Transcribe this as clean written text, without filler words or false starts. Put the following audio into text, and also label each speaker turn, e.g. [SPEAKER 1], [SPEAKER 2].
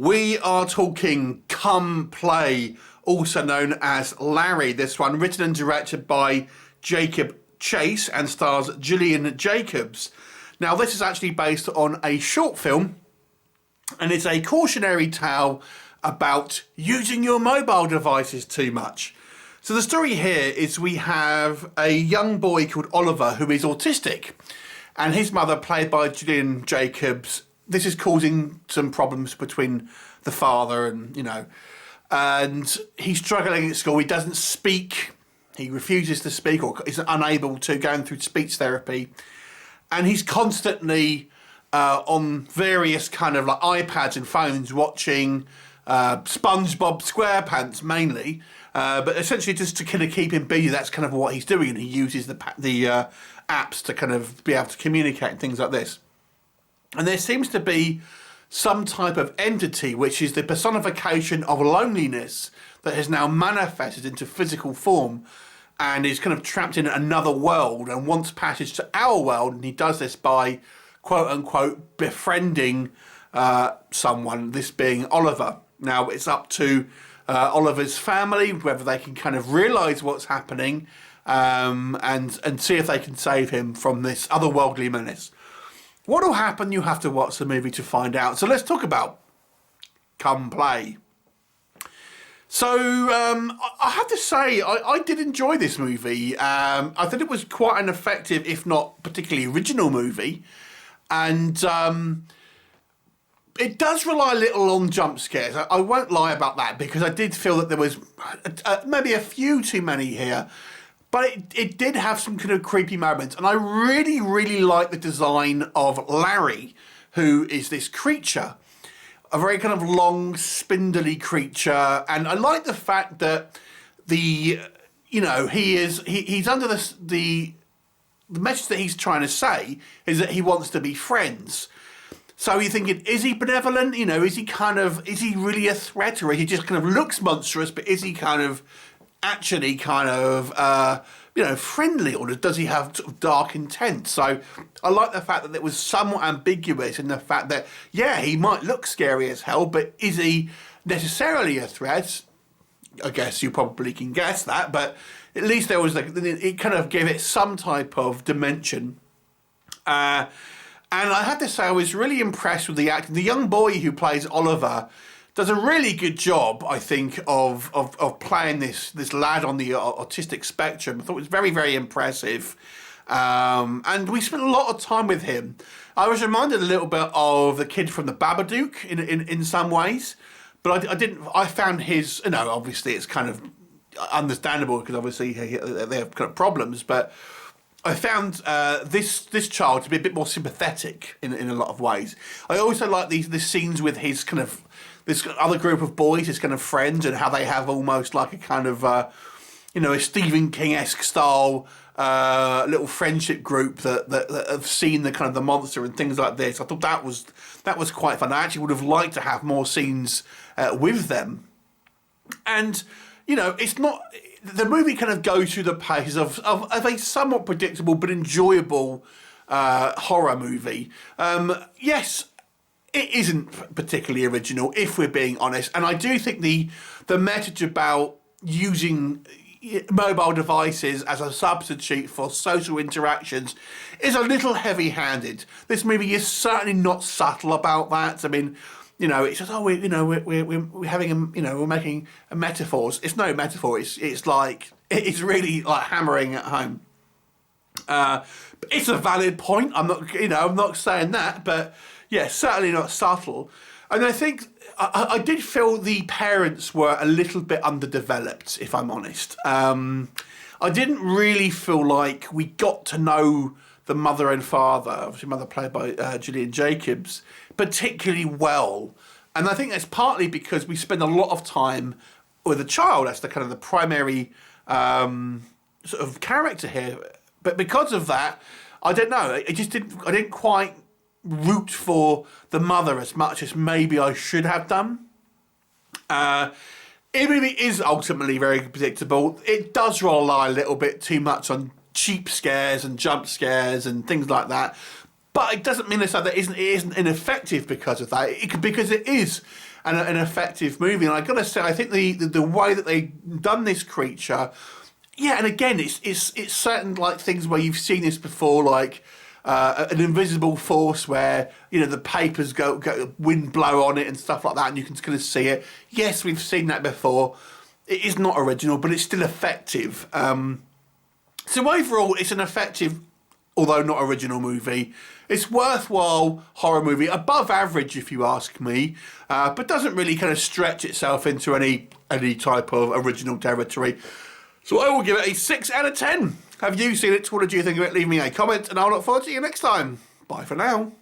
[SPEAKER 1] We are talking Come Play, also known as Larry. This one written and directed by Jacob Chase and stars Gillian Jacobs. Now, this is actually based on a short film, and it's a cautionary tale about using your mobile devices too much. So the story here is we have a young boy called Oliver who is autistic, and his mother, played by Gillian Jacobs, this is causing some problems between the father and he's struggling at school. He doesn't speak. He refuses to speak or is unable to, going through speech therapy. And he's constantly on various kind of like iPads and phones watching SpongeBob SquarePants mainly. But essentially just to kind of keep him busy, that's kind of what he's doing. And he uses the apps to kind of be able to communicate and things like this. And there seems to be some type of entity which is the personification of loneliness that has now manifested into physical form and is kind of trapped in another world and wants passage to our world. And he does this by, quote unquote, befriending someone, this being Oliver. Now, it's up to Oliver's family, whether they can kind of realise what's happening and see if they can save him from this otherworldly menace. What will happen? You have to watch the movie to find out. So let's talk about Come Play. So I have to say, I did enjoy this movie. I thought it was quite an effective, if not particularly original movie. And it does rely a little on jump scares. I won't lie about that, because I did feel that there was maybe a few too many here. But it did have some kind of creepy moments. And I really, really like the design of Larry, who is this creature. A very kind of long, spindly creature. And I like the fact that he's under the message that he's trying to say is that he wants to be friends. So you're thinking, is he benevolent? Is he really a threat? Or he just kind of looks monstrous, but is he kind of actually friendly, or does he have sort of dark intent? So I like the fact that it was somewhat ambiguous in the fact that, yeah, he might look scary as hell, but is he necessarily a threat? I guess you probably can guess that, but at least there was it kind of gave it some type of dimension. And I have to say, I was really impressed with the acting. The young boy who plays Oliver does a really good job, I think, of playing this lad on the autistic spectrum. I thought it was very, very impressive. And we spent a lot of time with him. I was reminded a little bit of the kid from the Babadook in some ways. But I found his, obviously it's kind of understandable because obviously they have kind of problems. But I found this child to be a bit more sympathetic in a lot of ways. I also like these scenes with his kind of, this other group of boys, his kind of friends, and how they have almost like a kind of, a Stephen King-esque style little friendship group that have seen the kind of the monster and things like this. I thought that was quite fun. I actually would have liked to have more scenes with them. And, it's not, the movie kind of goes through the paces of a somewhat predictable but enjoyable horror movie. Yes, it isn't particularly original, if we're being honest. And I do think the message about using mobile devices as a substitute for social interactions is a little heavy-handed. This movie is certainly not subtle about that. I mean, it's just, we're having we're making a metaphors. It's no metaphor. It's like, it's really like hammering at home. But it's a valid point. I'm not saying that, but yeah, certainly not subtle. And I think I did feel the parents were a little bit underdeveloped, if I'm honest. I didn't really feel like we got to know the mother and father, obviously mother played by Gillian Jacobs, particularly well. And I think that's partly because we spend a lot of time with a child. That's the kind of the primary sort of character here. But because of that, I don't know. I didn't quite root for the mother as much as maybe I should have done. It really is ultimately very predictable. It does rely a little bit too much on cheap scares and jump scares and things like that. But it doesn't mean that it isn't ineffective because of that. Because it is and an effective movie. And I got to say, I think the way that they've done this creature, yeah, and again, it's certain like things where you've seen this before, like an invisible force where, you know, the papers go wind blow on it and stuff like that, and you can kind of see it. Yes, we've seen that before. It is not original, but it's still effective. So overall, it's an effective, although not original movie. It's worthwhile horror movie, above average if you ask me, but doesn't really kind of stretch itself into any type of original territory. So I will give it a 6 out of 10. Have you seen it? What did you think of it? Leave me a comment, and I'll look forward to you next time. Bye for now.